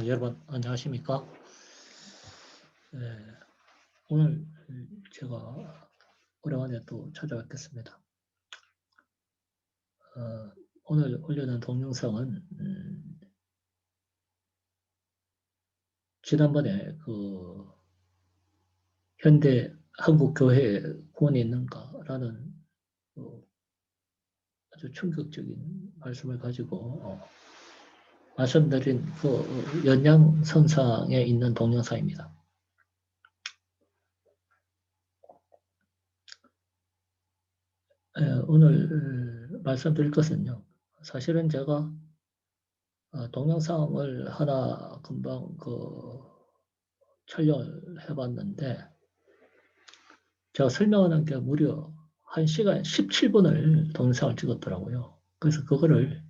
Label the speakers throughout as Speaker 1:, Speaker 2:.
Speaker 1: 여러분 안녕하십니까? 예, 오늘 제가 오랜만에 또 찾아뵙겠습니다. 오늘 올려놓은 동영상은 지난번에 그 현대 한국 교회에 구원이 있는가라는 아주 충격적인 말씀을 가지고 말씀드린 그 연장선상에 있는 동영상입니다. 오늘 말씀드릴 것은요. 사실은 제가 동영상을 하나 금방 촬영을 해봤는데 제가 설명하는 게 무려 1시간 17분을 동영상을 찍었더라고요. 그래서 그거를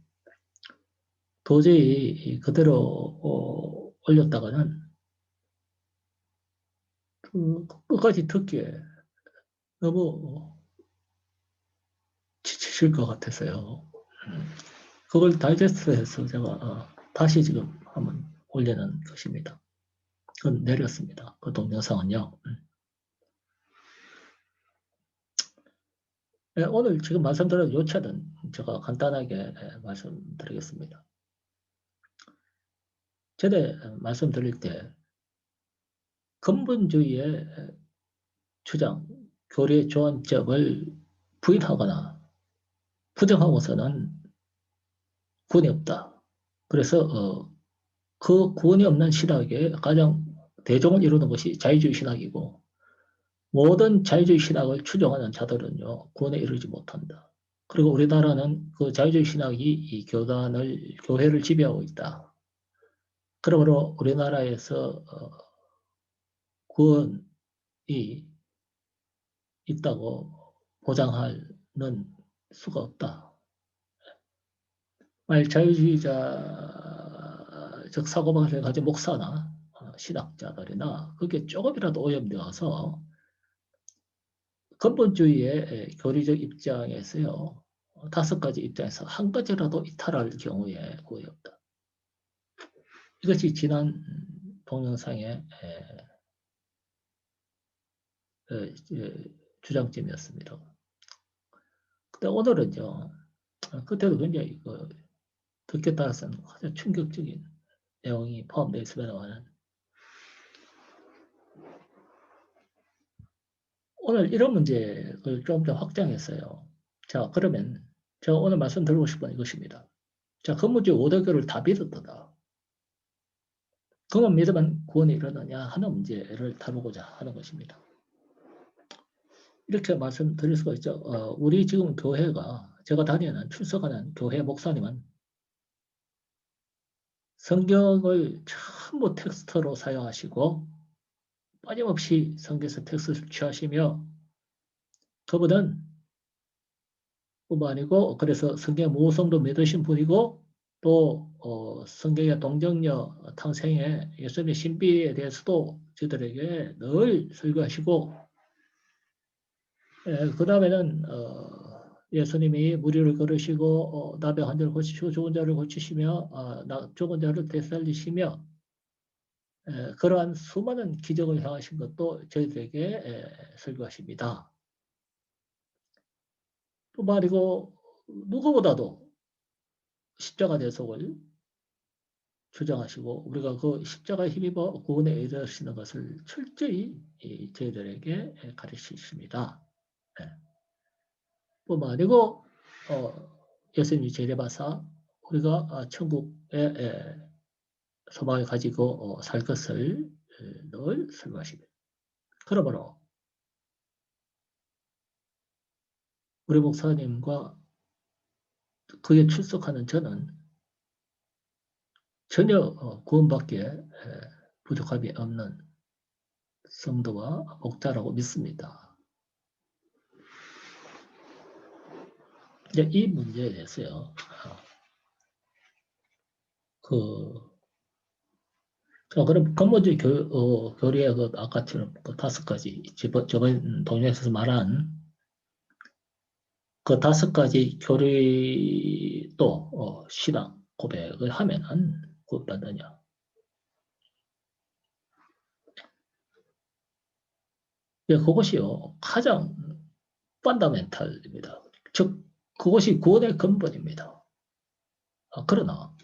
Speaker 1: 도저히 그대로 올렸다가는 끝까지 듣기에 너무 지치실 것 같아서요. 그걸 다이제스트해서 제가 다시 지금 한번 올리는 것입니다. 그건 내렸습니다. 그 동영상은요. 네, 오늘 지금 말씀드린 요체는 제가 간단하게 말씀드리겠습니다. 전에 말씀드릴 때 근본주의의 주장, 교리의 조언점을 부인하거나 부정하고서는 구원이 없다. 그래서 그 구원이 없는 신학의 가장 대종을 이루는 것이 자유주의 신학이고 모든 자유주의 신학을 추종하는 자들은요 구원에 이르지 못한다. 그리고 우리나라는 그 자유주의 신학이 이 교회를 지배하고 있다. 그러므로 우리나라에서 구원이 있다고 보장하는 수가 없다. 만약 자유주의자적 사고방식을 가진 목사나 신학자들이나 그게 조금이라도 오염되어서 근본주의의 교리적 입장에서요. 5가지 입장에서 한 가지라도 이탈할 경우에 구원이 없다. 이것이 지난 동영상의 주장점이었습니다. 근데 오늘은요. 그때도 굉장히 듣기에 따라서는 아주 충격적인 내용이 포함되어 있으면 오늘 이런 문제를 좀 더 확장했어요. 자, 그러면 제가 오늘 말씀드리고 싶은 이것입니다. 자, 근본주의 5대교를 다 믿었다. 그만 믿으면 구원이 이르느냐 하는 문제를 다루고자 하는 것입니다. 이렇게 말씀드릴 수가 있죠. 우리 지금 교회가 제가 다니는 출석하는 교회 목사님은 성경을 전부 텍스트로 사용하시고 빠짐없이 성경에서 텍스트를 취하시며 그분은 뿐만 아니고 그래서 성경 모성도 믿으신 분이고 또 성경의 동정녀 탕생의 예수님의 신비에 대해서도 저희들에게 늘 설교하시고 그 다음에는 예수님이 무리를 걸으시고 나병 환자를 고치시고 죽은 자를 고치시며 죽은 자를 되살리시며 그러한 수많은 기적을 행하신 것도 저희들에게 설교하십니다. 뿐만 아니고 누구보다도 십자가 대속을 주장하시고 우리가 그 십자가에 힘입어 구원에 이르시는 것을 철저히 저희들에게 가르치십니다. 뿐만 아니고 예수님이 제례바사 우리가 천국의 소망을 가지고 살 것을 늘 설명하십니다. 그러므로 우리 목사님과 그에 출석하는 저는 전혀 구원받기에 부족함이 없는 성도와 목자라고 믿습니다. 이제 이 문제에 대해서요. 그럼 근본주의 교리의 아까처럼 5가지 저번 동영상에서 말한 그 5가지 교리 또 신앙 고백을 하면은 구원받느냐? 예, 그것이요. 가장 펀더멘탈입니다. 즉, 그것이 구원의 근본입니다. 그러나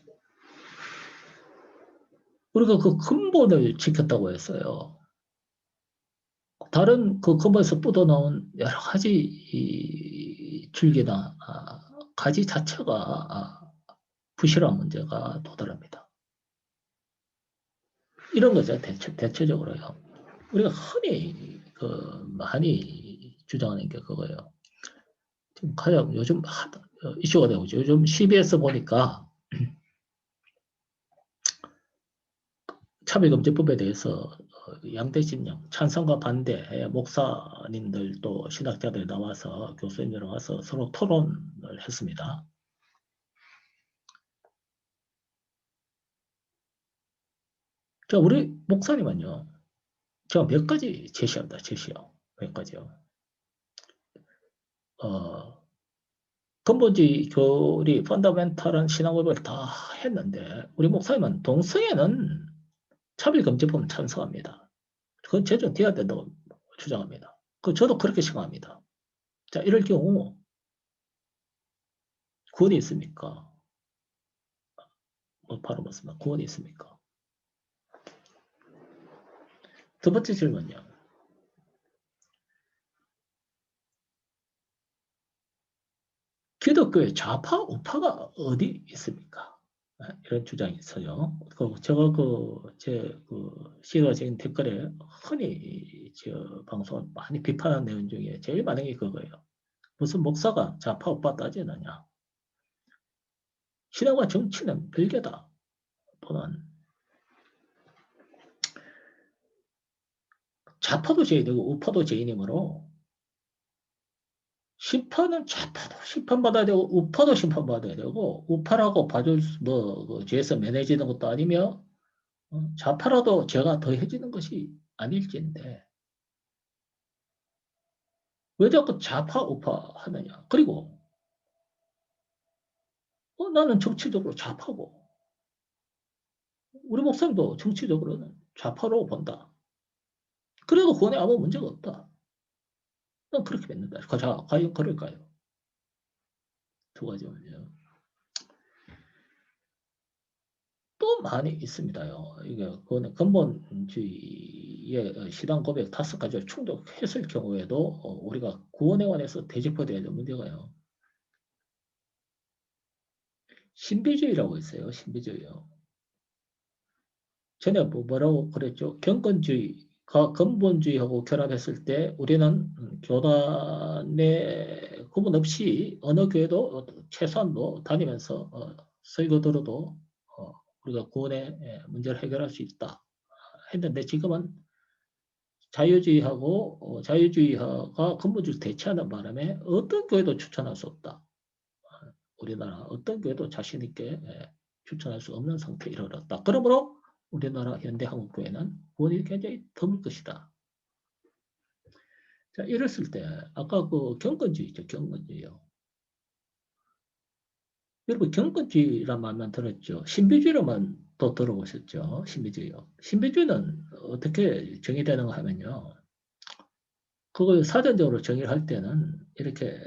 Speaker 1: 우리가 그 근본을 지켰다고 했어요. 다른 그 근본에서 뻗어나온 여러 가지 이 줄기나 가지 자체가 부실한 문제가 도달합니다. 이런 거죠. 대체적으로요. 우리가 흔히 많이 주장하는 게 그거예요. 지금 가장 요즘 이슈가 되고 있죠. 요즘 CBS 보니까 참여금지법에 대해서 양대 진영, 찬성과 반대 목사님들 또 신학자들 나와서 교수님들 나와서 서로 토론을 했습니다. 자, 우리 목사님은요, 제가 몇 가지 제시합니다. 제시요. 몇 가지요. 근본주의 교리, 펀더멘탈한 신앙고백을 다 했는데, 우리 목사님은 동성애는 차별금지법 찬성합니다. 그건 제정돼야 된다고 주장합니다. 저도 그렇게 생각합니다. 자, 이럴 경우 구원이 있습니까? 바로 맞습니다. 구원이 있습니까? 두 번째 질문이요. 기독교의 좌파, 우파가 어디 있습니까? 이런 주장이 있어요. 제가 시도적인 댓글에 흔히 방송을 많이 비판하는 내용 중에 제일 많은 게 그거예요. 무슨 목사가 좌파, 우파 따지느냐. 신앙과 정치는 별개다. 또는 좌파도 죄인이고 우파도 죄인이므로 심판은 좌파도 심판받아야 되고 우파도 심판받아야 되고 우파라고 봐줄 죄에서 면해지는 것도 아니며 좌파라도 죄가 더해지는 것이 아닐진데 왜 자꾸 좌파 우파 하느냐. 그리고 나는 정치적으로 좌파고 우리 목사님도 정치적으로는 좌파로 본다. 그래도 그거에 아무 문제가 없다. 난 그렇게 믿는다. 자, 과연 그럴까요? 두 가지 문제요. 또 많이 있습니다요. 이게 그거는 근본주의의 신앙 고백 5가지를 충족했을 경우에도 우리가 구원에 관해서 대접해야 될 문제가요. 신비주의라고 있어요. 신비주의요. 전에 뭐라고 그랬죠? 경건주의가 근본주의하고 결합했을 때 우리는 교단의 구분 없이 어느 교회도 최소한 다니면서 설교 들어도 우리가 구원의 문제를 해결할 수 있다 했는데 지금은 자유주의가 근본주의를 대체하는 바람에 어떤 교회도 추천할 수 없다. 우리나라 어떤 교회도 자신 있게 추천할 수 없는 상태에 이르렀다. 그러므로 우리나라 현대 한국교회는 구원이 굉장히 드물 것이다. 자, 이랬을 때 아까 그 경건주의죠. 경건주의요. 여러분 경건주의란 말만 들었죠. 신비주의로만 또 들어보셨죠. 신비주의요. 신비주의는 어떻게 정의되는가 하면요. 그걸 사전적으로 정의를 할 때는 이렇게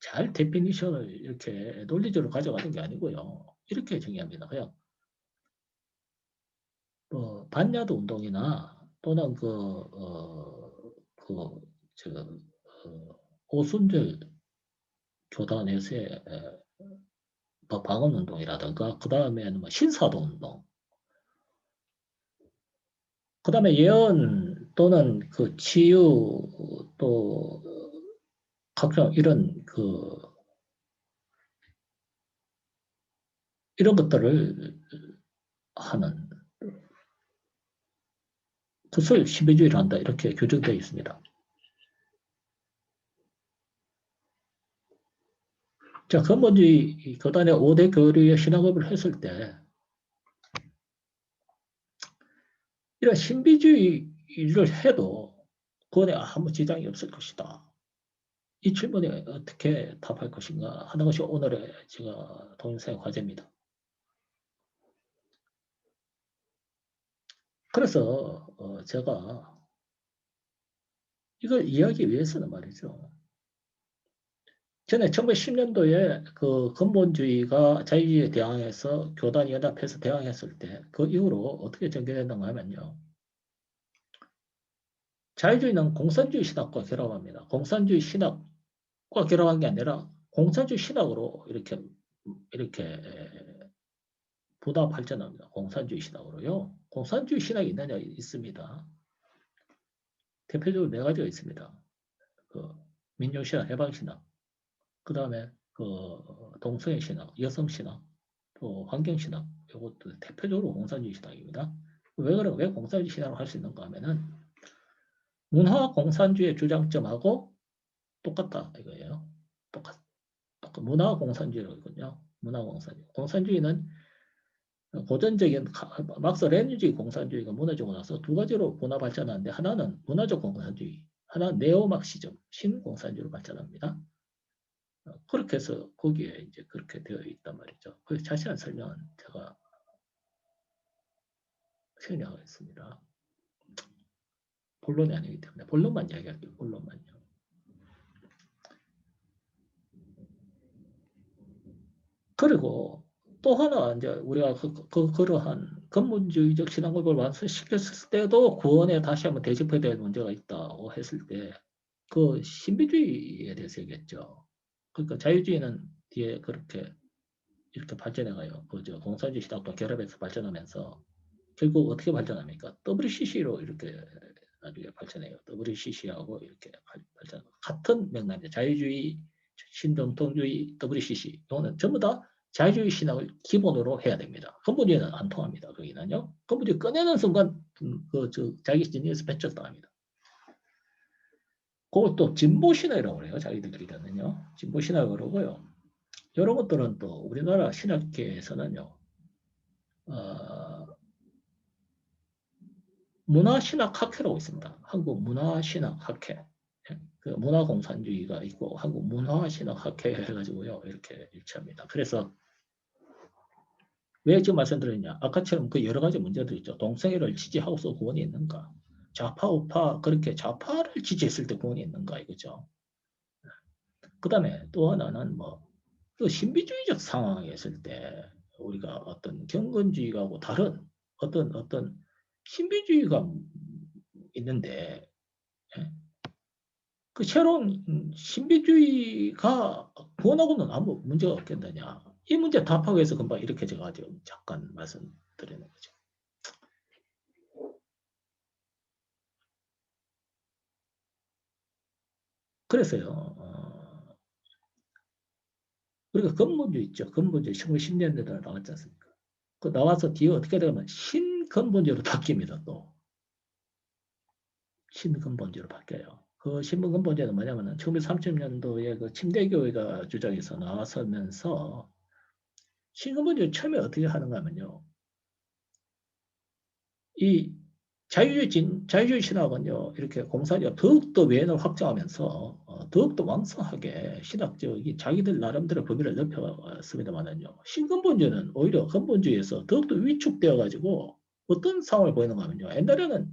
Speaker 1: 잘 데피니션을 이렇게 논리적으로 가져가는 게 아니고요. 이렇게 정의합니다. 그냥 반야도 운동이나 또는 그, 저, 오순절 교단에서의 방언 운동이라든가, 그 다음에는 뭐 신사도 운동, 그 다음에 예언 또는 그 치유 또 각종 이런 것들을 하는 그것을 신비주의를 한다. 이렇게 규정되어 있습니다. 자, 근본주의 교단의 5대 교리의 신학업을 했을 때 이런 신비주의를 해도 그거에 아무 지장이 없을 것이다. 이 질문에 어떻게 답할 것인가 하는 것이 오늘의 제가 동영상의 과제입니다. 그래서 제가 이걸 이해하기 위해서는 말이죠. 전에 1910년도에 그 근본주의가 자유주의에 대항해서 교단이 연합해서 대항했을 때 그 이후로 어떻게 전개됐는가 하면요. 자유주의는 공산주의 신학과 결합합니다. 공산주의 신학과 결합한 게 아니라 공산주의 신학으로 이렇게 보다 발전합니다. 공산주의 신학으로요. 공산주의 신학이 있느냐 있습니다. 대표적으로 네 가지가 있습니다. 그 민족신학, 해방신학, 그 다음에 그 동성애 신학, 여성 신학, 또 환경 신학, 이것도 대표적으로 공산주의 신학입니다. 왜 공산주의 신학을 할 수 있는가 하면은 문화 공산주의 주장점하고 똑같다 이거예요. 똑같. 문화 공산주의거든요. 문화 공산주의. 공산주의는 고전적인 막스 레닌주의 공산주의가 무너지고 나서 두 가지로 분화 발전하는데 하나는 문화적 공산주의, 하나는 네오막시즘 신공산주의로 발전합니다. 그렇게 해서 거기에 이제 그렇게 되어 있단 말이죠. 그 자세한 설명은 제가 생략하겠습니다. 본론이 아니기 때문에 본론만 이야기할게요. 본론만요. 그리고 또 하나 이제 우리가 그러한 근본주의적 신앙을 완성시켰을 때도 구원에 다시 한번 대집해야 될 문제가 있다고 했을 때 그 신비주의에 대해서 얘기했죠. 그러니까 자유주의는 뒤에 그렇게 이렇게 발전해가요. 그저 공산주의 신학과 결합해서 발전하면서 결국 어떻게 발전합니까? WCC로 이렇게 나중에 발전해요. WCC하고 이렇게 발전. 같은 맥락입니다. 자유주의, 신정통주의, WCC. 이거는 전부 다 자유주의 신학을 기본으로 해야 됩니다. 근본주의는 안 통합니다. 거기는요. 근본주의 꺼내는 순간 자기 진영에서 배척당합니다. 그걸 또 진보신학이라고 해요. 자기들끼리는요. 진보신학이라고 그러고요. 이런 것들은 또 우리나라 신학계에서는요. 어, 문화신학학회라고 있습니다. 한국 문화신학학회. 그 문화공산주의가 있고 한국 문화신학학회 해가지고요. 이렇게 일치합니다. 그래서 왜 지금 말씀드렸냐. 아까처럼 그 여러 가지 문제들 있죠. 동성애를 지지하고서 구원이 있는가. 좌파, 우파 그렇게 좌파를 지지했을 때 구원이 있는가 이거죠. 그 다음에 또 하나는 그 신비주의적 상황에 있을 때 우리가 어떤 경건주의하고 다른 어떤 신비주의가 있는데 예? 그 새로운 신비주의가 구원하고는 아무 문제가 없겠느냐. 이 문제 답하기 위해서 금방 이렇게 제가 지금 잠깐 말씀드리는 거죠. 그래서요. 우리가 근본주의 있죠. 근본주의 1910년대에 나왔지 않습니까? 그 나와서 뒤에 어떻게 되면 신근본주의로 바뀝니다. 또 신근본주의로 바뀌어요. 그 신근본주의는 뭐냐면은 1930년도에 그 침대교회가 주장해서 나서면서 신근본주의 처음에 어떻게 하는가 하면요. 이 자유주의 신학은요, 이렇게 공산주의가 더욱더 외연을 확장하면서 더욱더 왕성하게 신학적인 자기들 나름대로 범위를 넓혀왔습니다만은요, 신근본주의는 오히려 근본주의에서 더욱더 위축되어 가지고 어떤 상황을 보이는가 하면요, 옛날에는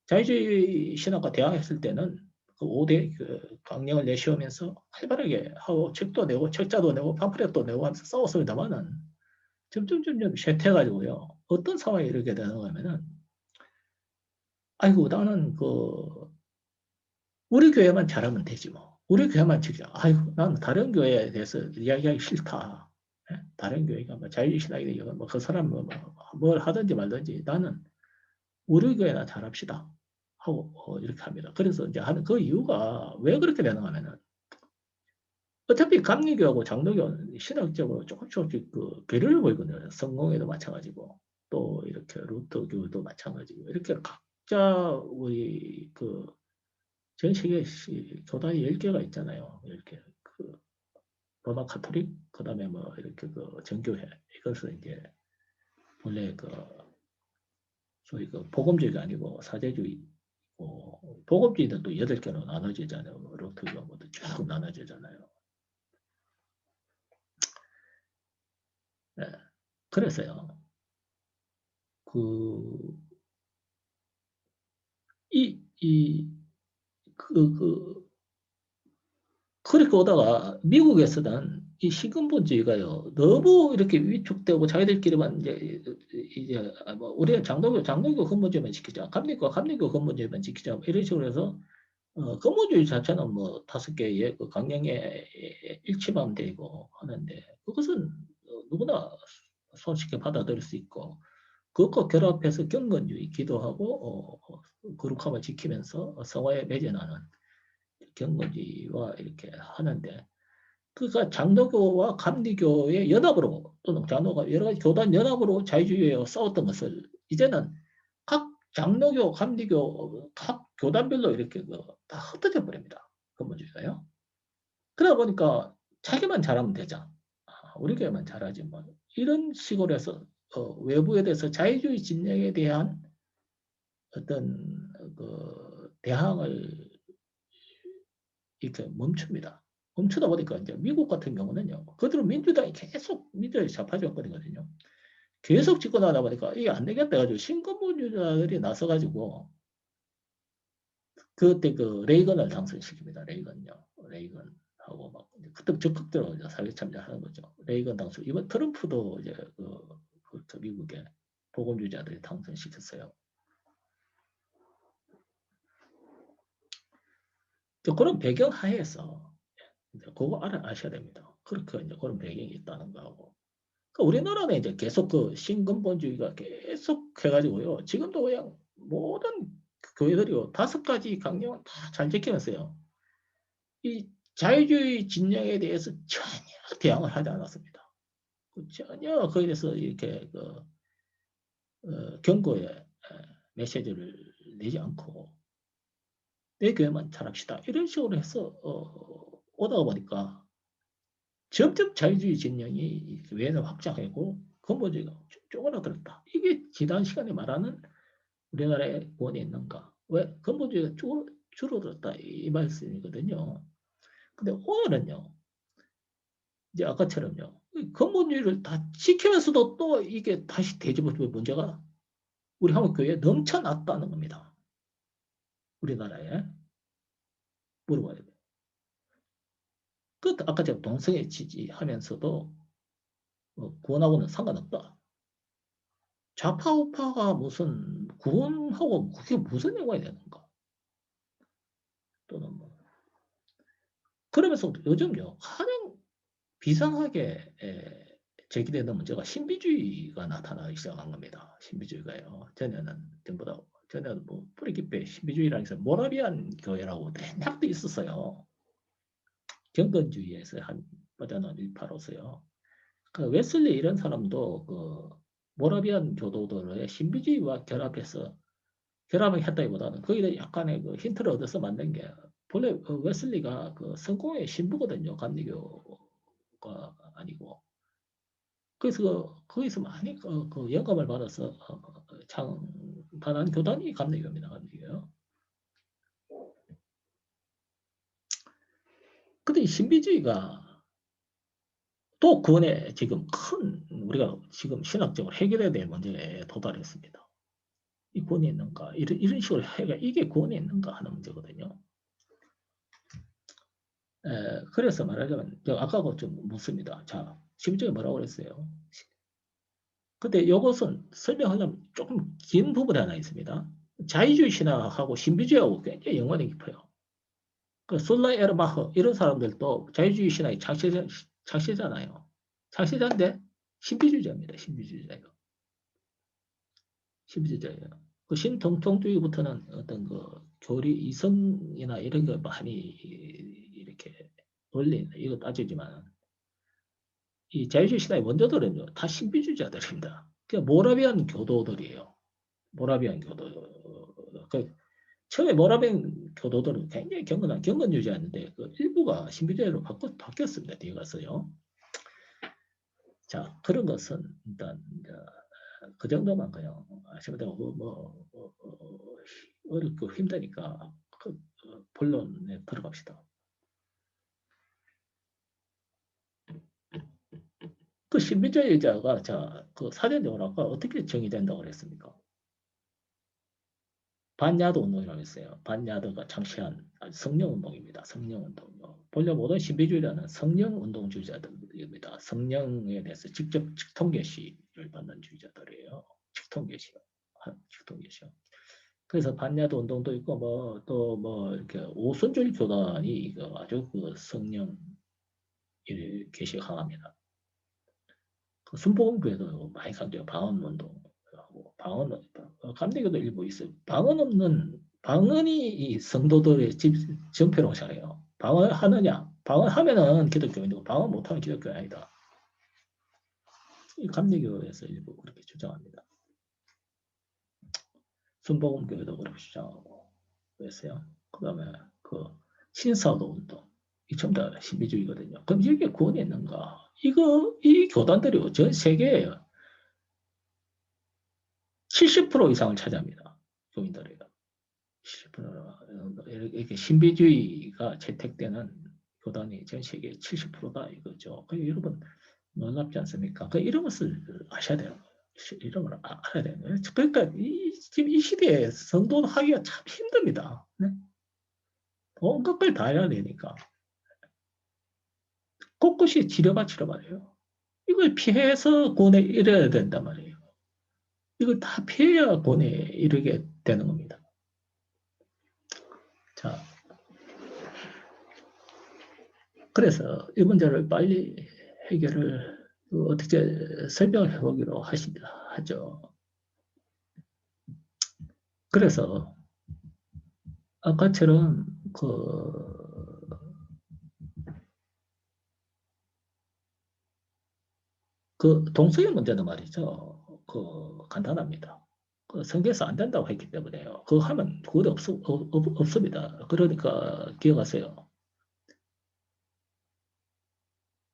Speaker 1: 자유주의 신학과 대항했을 때는 그 5대 그 강령을 내세우면서 활발하게 하고 책도 내고 책자도 내고 팜플렛도 내고 하면서 싸웠습니다만은 점점 쇠퇴해가지고요, 어떤 상황이 이렇게 되는가 하면은 아이고, 나는 우리 교회만 잘하면 되지 뭐. 우리 교회만 지켜. 아이고, 나는 다른 교회에 대해서 이야기하기 싫다. 예? 다른 교회가 자유신학이든 그 사람 뭘 하든지 말든지 나는 우리 교회나 잘합시다. 하고 이렇게 합니다. 그래서 이제 하는 그 이유가 왜 그렇게 되는가 하면은 어차피 감리교하고 장로교는 신학적으로 조금씩 그 괴리를 보이거든요. 성공회도 마찬가지고 또 이렇게 루터교도 마찬가지고 이렇게 각자 우리 전 세계에 교단이 10개가 있잖아요. 이렇게 로마 카톨릭, 그 다음에 이렇게 정교회. 이것은 이제 원래 소위 복음주의가 아니고 사제주의. 복음주의는 또 8개로 나눠지잖아요. 루터교 모두 쭉 나눠지잖아요. 네. 그래서요. 그, 이 그렇게 오다가 미국에서는 이 신근본주의가요 너무 이렇게 위축되고 자기들끼리만 이제 뭐 우리가 장로교 근본주의만 지키자, 감리교 근본주의만 지키자 뭐 이런 식으로 해서 근본주의 자체는 뭐 5개의 그 강령에 일치하면 되고 하는데 그것은 누구나 손쉽게 받아들일 수 있고 그것과 결합해서 경건주의 기도하고 거룩함을 지키면서 성화에 매진하는 경건주의와 이렇게 하는데 그러니까 장로교와 감리교의 연합으로 또는 장로가 여러 가지 교단 연합으로 자유주의에 싸웠던 것을 이제는 각 장로교, 감리교 각 교단별로 이렇게 다 흩어져 버립니다. 근본주의가요. 그러다 보니까 자기만 잘하면 되자. 우리 교회만 잘하지 뭐 이런 식으로 해서 외부에 대해서 자유주의 진영에 대한 어떤 대항을 이렇게 멈춥니다. 멈추다 보니까 이제 미국 같은 경우는요. 그대로 민주당이 계속 민주당이 좌파정권이거든요. 계속 집권하다 보니까 이게 안 되겠다 해가지고 신근본주의자들이 나서가지고 그때 그 레이건을 당선시킵니다. 레이건요. 레이건하고 막 그때 적극적으로 사회 참여하는 거죠. 레이건 당선. 이번 트럼프도 이제 미국의 보건주의자들이 당선시켰어요. 그런 배경 하에서 그거 아셔야 됩니다. 그렇게 이제 그런 배경이 있다는 거하고. 우리나라는 이제 계속 그 신근본주의가 계속 해가지고요. 지금도 그냥 모든 교회들이요. 5가지 강령은 다 잘 지키면서요. 이 자유주의 진영에 대해서 전혀 대항을 하지 않았습니다. 전혀 거기에 대해서 이렇게 경고의 메시지를 내지 않고 내 교회만 잘합시다. 이런 식으로 해서 오다가 보니까 점점 자유주의 진영이 외에서 확장하고 근본주의가 쪼그라들었다. 이게 지난 시간에 말하는 우리나라의 원이 있는가? 왜 근본주의가 줄어들었다 이 말씀이거든요. 근데 오늘은요, 이제 아까처럼요, 근본주의를 다 지키면서도 또 이게 다시 되짚어지면 문제가 우리 한국교회에 넘쳐났다는 겁니다. 우리나라에 물어봐야 돼요. 아까 제가 동성애 지지하면서도 구원하고는 상관없다. 좌파 우파가 무슨 구원하고 그게 무슨 연관이 되는가? 또는 뭐 그러면서 요즘요 가장 비상하게 제기되는 문제가 신비주의가 나타나기 시작한 겁니다. 신비주의가요. 전에는 뭐 뿌리깊게 신비주의라는 게 모라비안 교회라고 대학도 있었어요. 경건주의에서 한 빠져나온 일파로서요. 그 웨슬리 이런 사람도 그 모라비안 교도들의 신비주의와 결합을 했다기보다는 거기에 약간의 그 힌트를 얻어서 만든 게 본래 웨슬리가 그 성공의 신부거든요. 감리교가 아니고. 그래서 거기서 많이 그 영감을 받아서 창단한 교단이 감리교입니다. 감리교요. 근데 이 신비주의가 또 그원에 지금 큰 우리가 지금 신학적으로 해결해야 될 문제에 도달했습니다. 이 구원이 있는가? 이런 식으로 해가 이게 구원이 있는가 하는 문제거든요. 그래서 말하자면 아까하고 좀 묻습니다. 자, 심지어 뭐라고 그랬어요? 근데 이것은 설명하려면 조금 긴 부분이 하나 있습니다. 자유주의 신학하고 신비주의하고 굉장히 연관이 깊어요. 그 솔라 에르마흐 이런 사람들도 자유주의 신학의 창시자잖아요. 창시자인데 신비주의자입니다. 신비주의자예요. 신비주의자예요. 그 신통통주의부터는 어떤 그 교리 이성이나 이런 거 많이 이렇게 논리 이거 따지지만 이 자유주의 신화의 원조들은요 다 신비주의자들입니다. 그냥 모라비안 교도들이에요. 모라비안 교도. 그 처음에 모라비안 교도들은 굉장히 경건주의자였는데 그 일부가 신비주의로 바뀌었습니다. 뒤에 가서요. 자 그런 것은 일단 그 정도만 그냥 아시면 되고 어렵고 힘드니까 본론에 들어갑시다. 그 신비주의자가 그 사전적으로 아까 어떻게 정의된다고 그랬습니까? 반야도 운동이라고 했어요. 반야도가 창시한 성령 운동입니다. 성령 운동. 본래 모든 신비주의자는 성령 운동주의자들입니다. 성령에 대해서 직접 직통계시를 받는 주의자들이에요. 직통계시. 직통계시. 그래서 반야도 운동도 있고 뭐 또 뭐 이렇게 오순절 교단이 이거 아주 그 성령 계시 강합니다. 그 순복음교회도 많이 강조해요. 방언 운동하고 방언 감리교도 일부 있어요. 방언 없는 방언이 이 성도들의 전폐라고 생각해요. 방언하느냐? 방언하면은 기독교인이고 방언 못하면 기독교 아니다. 이 감리교에서 일부 그렇게 주장합니다. 순복음교회도 그렇게 주장하고 그랬어요. 그다음에 그 신사도 운동 이 전부 다 신비주의거든요. 그럼 이게 구원이 있는가? 이 교단들이 전 세계에요. 70% 이상을 차지합니다. 교인들이요. 70%. 이렇게 신비주의가 채택되는 교단이 전 세계 70%다 이거죠. 여러분 놀랍지 않습니까? 이런 것을 아셔야 돼요. 이런 걸 알아야 돼요. 그러니까 지금 이 시대에 성도하기가 참 힘듭니다. 네? 온갖 걸 다 해야 되니까. 곳곳이 치료받아요. 이걸 피해서 구원에 이르러야 된단 말이에요. 이걸 다 피해야 구원에 이르게 되는 겁니다. 자, 그래서 이 문제를 빨리 해결을 어떻게 설명을 해보기로 하죠. 그래서 아까처럼 그 동성애 문제는 말이죠. 간단합니다. 성경에서 안 된다고 했기 때문에요. 그거 하면 구원이 없습니다. 그러니까 기억하세요.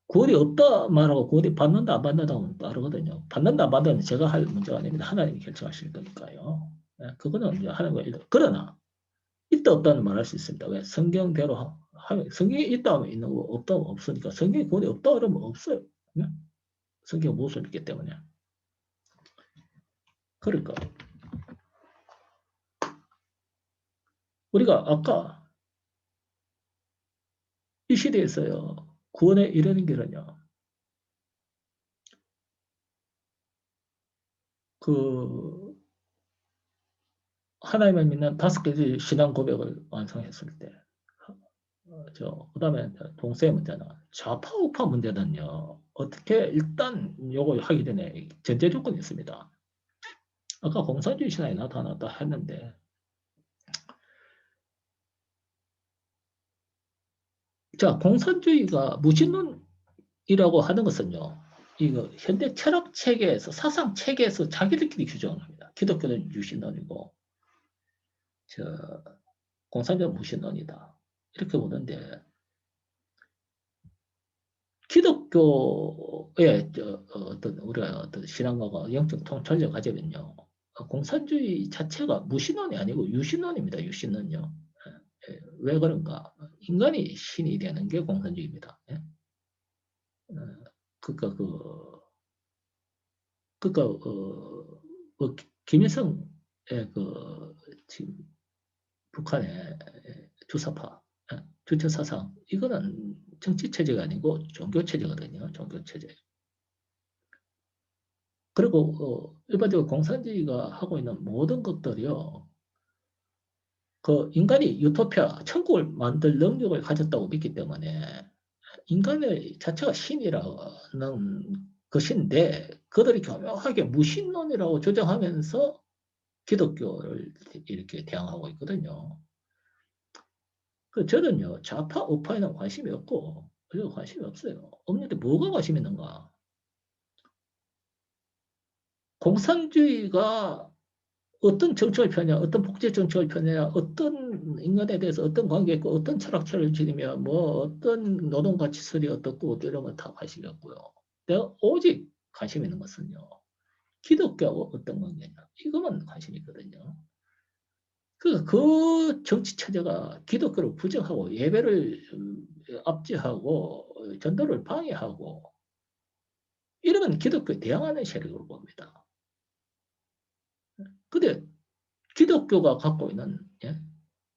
Speaker 1: 구원이 없다 말하고 구원이 받는다 안 받는다는 다르거든요. 받는다 안 받는다는 제가 할 문제가 아닙니다. 하나님이 결정하실 거니까요. 그거는 이제 하는 거예요. 그러나 있다 없다는 말할 수 있습니다. 왜? 성경대로 하면 성경에 있다 하면 있는 거 없다 하면 없으니까 성경에 구원이 없다 그러면 없어요. 네? 성경 무엇을 믿기 때문에. 그러니까 우리가 아까 이 시대에서요. 구원에 이르는 길은요. 하나님을 믿는 5가지 신앙 고백을 완성했을 때 그다음에 동성애 문제는 좌파 우파 문제는요. 어떻게 일단 요거 하기 전에 전제 조건이 있습니다. 아까 공산주의 신앙이 나타났다 했는데 자 공산주의가 무신론이라고 하는 것은요. 이거 현대 철학 체계에서 사상 체계에서 자기들끼리 규정을 합니다. 기독교는 유신론이고 공산주의는 무신론이다. 이렇게 보는데 기독교의 어떤 우리가 어떤 신앙과가 영적 통찰력 가지면요. 공산주의 자체가 무신론이 아니고 유신론입니다. 유신론요. 왜 그런가? 인간이 신이 되는 게 공산주의입니다. 예? 그러니까 김일성의 지금 북한의 주사파 주체 사상 이거는 정치 체제가 아니고 종교 체제거든요. 종교 체제. 그리고 일반적으로 공산주의가 하고 있는 모든 것들이요. 그 인간이 유토피아, 천국을 만들 능력을 가졌다고 믿기 때문에 인간의 자체가 신이라는 것인데 그들이 교묘하게 무신론이라고 주장하면서 기독교를 이렇게 대항하고 있거든요. 저는요 좌파 우파에는 관심이 없고 그리고 관심이 없어요. 없는데 뭐가 관심 있는가? 공산주의가 어떤 정책을 펴냐, 어떤 복제 정책을 펴냐, 어떤 인간에 대해서 어떤 관계 있고, 어떤 철학처를 지니며, 뭐, 어떤 노동가치설이 어떻고, 이런 거 다 관심이 없고요. 내가 오직 관심 있는 것은요, 기독교하고 어떤 관계냐, 이것만 관심이 있거든요. 그 정치 체제가 기독교를 부정하고, 예배를 압제하고, 전도를 방해하고, 이러면 기독교에 대항하는 세력으로 봅니다. 근데 기독교가 갖고 있는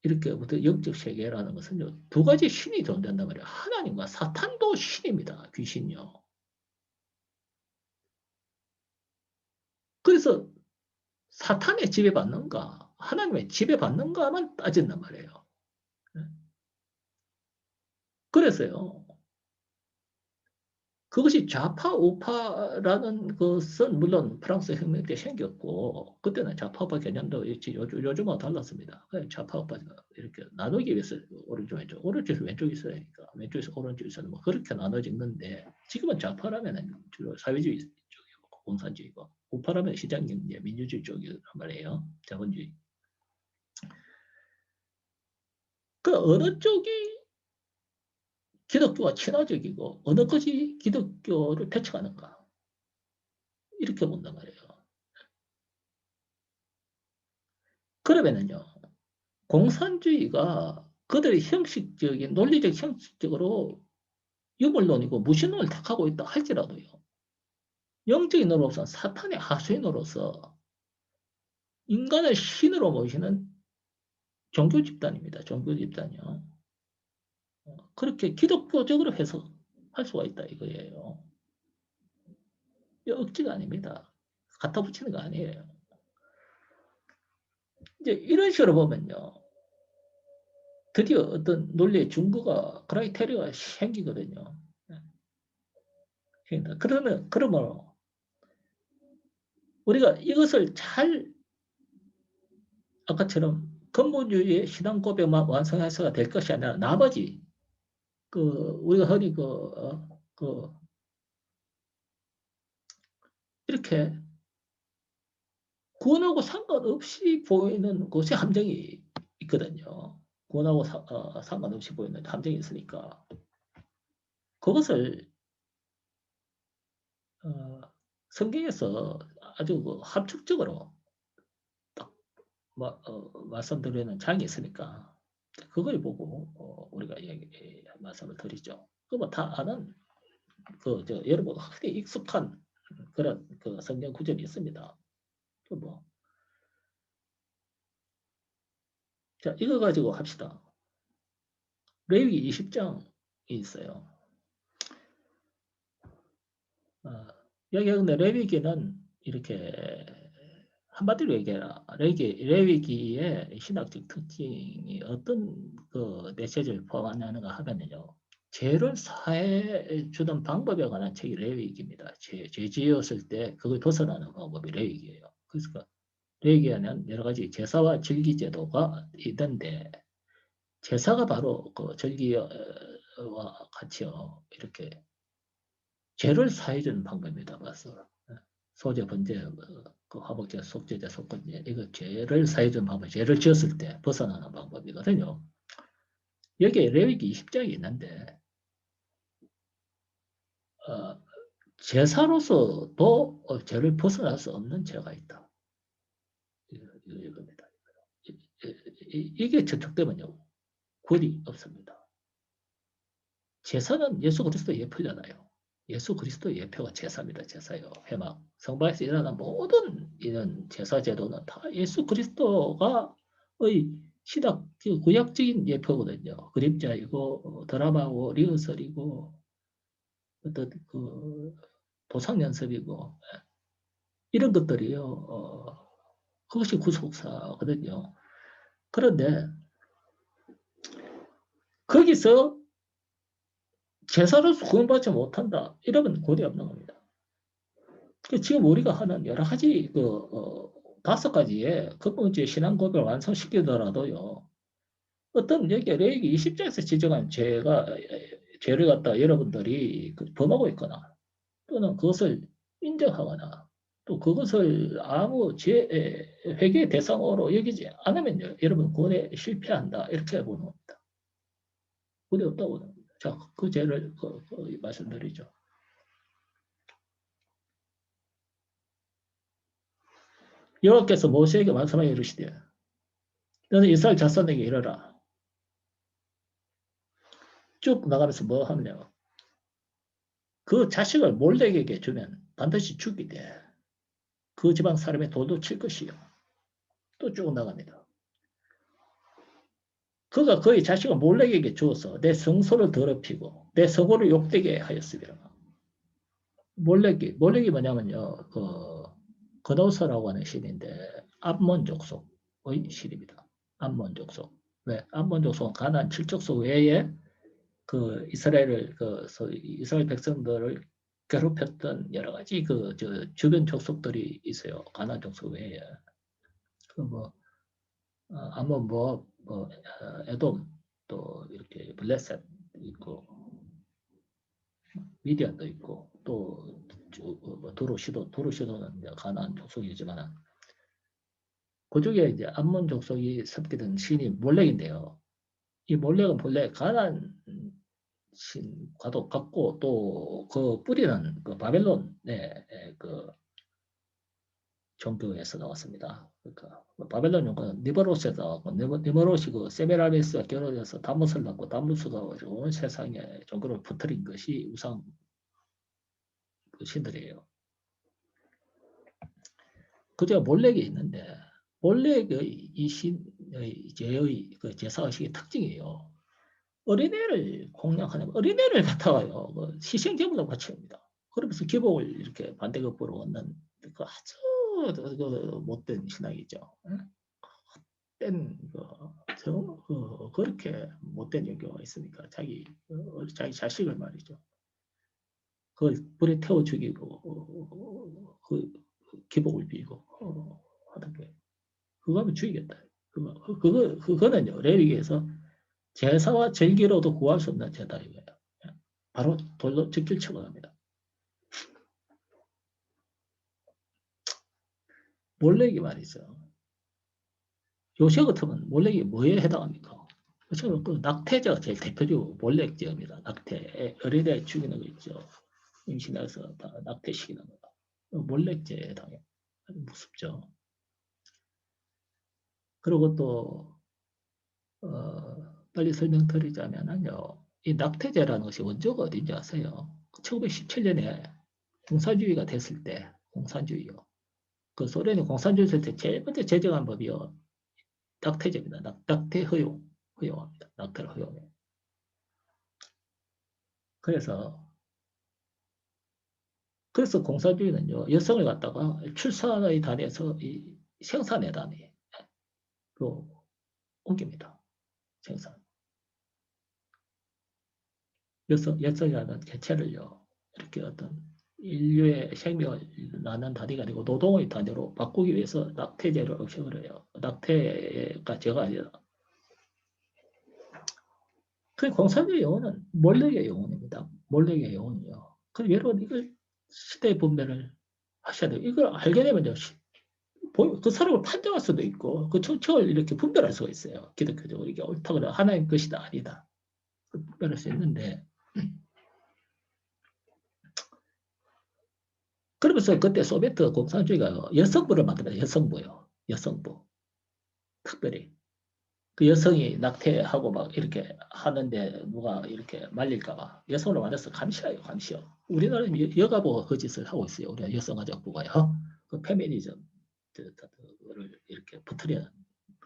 Speaker 1: 이렇게부터 영적 세계라는 것은요, 두 가지 신이 존재한단 말이에요. 하나님과 사탄도 신입니다. 귀신요. 그래서 사탄의 지배받는가, 하나님의 지배받는가만 따진단 말이에요. 그래서요, 그것이 좌파, 우파라는 것은 물론 프랑스 혁명 때 생겼고, 그때는 좌파, 우파 개념도 있지, 요즘은 달랐습니다. 좌파, 우파 이렇게 나누기 위해서 오른쪽, 왼쪽, 오른쪽에서 왼쪽이 있어야 하니까, 왼쪽에서 오른쪽이 있어야 뭐 그렇게 나눠졌는데, 지금은 좌파라면 주로 사회주의 쪽이고, 공산주의고, 우파라면 시장경제, 민주주의 쪽이란 말이에요. 자본주의. 그 어느 쪽이 기독교와 친화적이고, 어느 것이 기독교를 대척하는가. 이렇게 본단 말이에요. 그러면은요, 공산주의가 그들의 형식적인, 논리적 형식적으로 유물론이고 무신론을 택하고 있다 할지라도요, 영적인으로서 사탄의 하수인으로서 인간을 신으로 모시는 종교 집단입니다. 종교 집단이요. 그렇게 기독교적으로 해석할 수가 있다 이거예요. 억지가 아닙니다. 갖다 붙이는 거 아니에요. 이제 이런 식으로 보면요, 드디어 어떤 논리의 증거가, 크라이테리아가 생기거든요. 그러므로 우리가 이것을 잘 아까처럼 근본주의의 신앙 고백만 완성해서가 될 것이 아니라 나머지 그 우리가 흔히 그 이렇게 구원하고 상관없이 보이는 곳에 함정이 있거든요. 구원하고 상관없이 보이는 함정이 있으니까 그것을 성경에서 아주 함축적으로 딱 말씀드리는 장이 있으니까 그걸 보고 우리가 말씀을 드리죠. 그뭐 다 아는 여러분 흔히 익숙한 그런 그 성경 구절이 있습니다. 뭐 자, 이거 가지고 합시다. 레위기 20장이 있어요. 여기 근데 레위기는 이렇게 한마디로 얘기해라. 레위기의 신학적 특징이 어떤 그 메시지를 포함하는가 하면요. 죄를 사해 주던 방법에 관한 책이 레위기입니다. 죄 지었을 때 그걸 벗어나는 방법이 레위기예요. 그래서 레위기에는 여러 가지 제사와 절기 제도가 있는데 제사가 바로 그 절기와 같이요. 이렇게 죄를 사해주는 방법입니다. 맞서 소재, 번제, 그 화목제, 속죄제, 속건제 이거 죄를 사해주는 방법, 죄를 지었을 때 벗어나는 방법이거든요. 여기에 레위기 20장이 있는데 제사로서도 죄를 벗어날 수 없는 죄가 있다. 이겁니다. 이게 저촉되면요. 구원이 없습니다. 제사는 예수 그리스도 예표잖아요. 예수 그리스도 예표가 제사입니다. 제사요. 회막. 성방에서 일어나는 모든 이런 제사 제도는 다 예수 그리스도가 신학 구약적인 예표거든요. 그림자이고 드라마고 리허설이고 어떤 그 도상 연습이고 이런 것들이요. 그것이 구속사거든요. 그런데 거기서 제사로서 구원받지 못한다. 이러면 구원이 없는 겁니다. 지금 우리가 하는 여러 가지 5가지의 근본주의 신앙 고백을 완성시키더라도요. 어떤 여기 레위기 20장에서 지정한 죄를 갖다 여러분들이 범하고 있거나 또는 그것을 인정하거나 또 그것을 아무 회개의 대상으로 여기지 않으면요. 여러분 구원에 실패한다. 이렇게 보는 겁니다. 구원이 없다고 보는 겁니다. 자, 그 죄를 말씀드리죠. 여호와께서 모세에게 말씀하여 이르시되 너는 이스라엘 자손에게 이르라. 쭉 나가면서 뭐 하느냐. 그 자식을 몰렉에게 주면 반드시 죽이되 그 지방 사람의 돌도 칠 것이요. 또 위로 쭉 나갑니다. 그가 그의 자식을 몰렉에게 주어서 내 성소를 더럽히고 내 성호를 욕되게 하였습니다. 몰렉이 뭐냐면요, 그노서라고 하는 신인데 암몬 족속의 신입니다. 암몬 족속. 왜? 암몬 족속은 가나안 7족속 외에 그 이스라엘 백성들을 괴롭혔던 여러 가지 주변 족속들이 있어요. 가나안 족속 외에. 암몬, 에돔, 또 이렇게 블레셋 있고 미디안도 있고 또 도로시도는 가나안 족속이지만 그 중에 이제 암몬 족속이 섭게 된 신이 몰렉인데요. 이 몰렉은 본래 가나안 신과도 같고 또 그 뿌리는 그 바벨론의 그 종교에서 나왔습니다. 그러니까 바벨론 종교는 니버롯에서 나왔고 니버롯이 그 세메라미스와 결혼해서 담못을 낳고 담못수가 온 세상에 종교를 퍼뜨린 것이 우상 그 신들이에요. 그저 몰렉이 있는데 몰렉의 이 신의 제의 그 제사의식의 특징이에요. 어린애를 공략하는 어린애를 갖다가요 희생 제물로 바칩니다. 그러면서 기복을 이렇게 반대급부로 얻는 그 아주 그 못된 신앙이죠. 그렇게 못된 종교가 있으니까 자기 자식을 말이죠. 그걸 불에 태워 죽이고 그 기복을 빌고 하는 게 그거 하면 죽이겠다. 그거는요 레위기에서 제사와 절기로도 구할 수 없는 죄다 이거예요. 바로 돌로 즉길 처벌합니다. 몰렉이 말이죠. 요새 같으면 몰렉이 뭐에 해당합니까? 그 낙태죄가 제일 대표적으로 몰렉죄입니다. 낙태, 어린애 죽이는 거 있죠. 임신해서 낙태시키는 거. 몰렉죄에 해당해요. 아주 무섭죠. 그리고 또 빨리 설명드리자면요. 이 낙태죄라는 것이 원조가 어딘지 아세요? 1917년에 공산주의가 됐을 때, 공산주의요. 그 소련이 공산주의 됐을 때 제일 먼저 제정한 법이요. 낙태죄입니다. 낙태 허용합니다. 낙태를 허용해요. 그래서 공산주의는요, 여성을 갖다가 출산의 단에서 이 생산의 단위로 옮깁니다. 생산. 여성이라는 개체를요, 이렇게 어떤 인류의 생명을 낳는 단위가 아니고 노동의 단위로 바꾸기 위해서 낙태죄를 억식을 해요. 낙태가 죄가 아니라. 그 공산주의 영혼은 몰렉의 영혼입니다. 몰렉의 영혼이요. 그 여러분 이걸 시대의 분별을 하셔야 돼요. 이걸 알게 되면요. 그 사람을 판정할 수도 있고 그 정책을 이렇게 분별할 수가 있어요. 기독교적으로 이게 옳다거나 하나님 것이다 아니다. 분별할 수 있는데 그러면서 그때 소비에트 공산주의가 여성부를 만들어요. 여성부요. 여성부. 특별히. 그 여성이 낙태하고 막 이렇게 하는데 누가 이렇게 말릴까봐 여성으로 만들어서 감시해요. 감시요. 우리나라는 여가부가 그 짓을 하고 있어요. 우리 여성가족부가요. 그 페미니즘을 이렇게 퍼뜨리는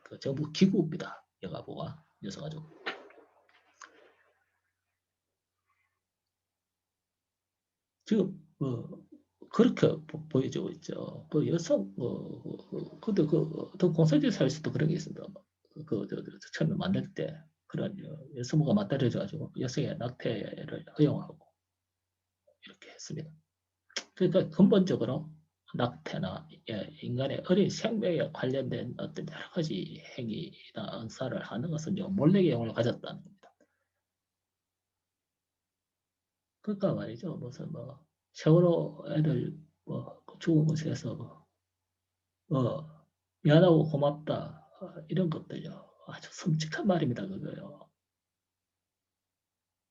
Speaker 1: 그 정부 기구입니다. 여가부가 여성가족. 지금 그렇게 보여지고 있죠. 그 여성 근데 더 공산주의 사회에서도 그런 게 있습니다. 처음에 만들 때 그런 여성부가 만들어져가지고 여성의 낙태를 허용하고 이렇게 했습니다. 그러니까 근본적으로 낙태나 인간의 어린 생명에 관련된 어떤 여러 가지 행위나 언사를 하는 것은 몰래의 영혼을 가졌다는 겁니다. 그러니까 말이죠. 무슨 세월호 애들 죽은 곳에서 미안하고 고맙다 이런 것들요. 아주 섬뜩한 말입니다. 그거요.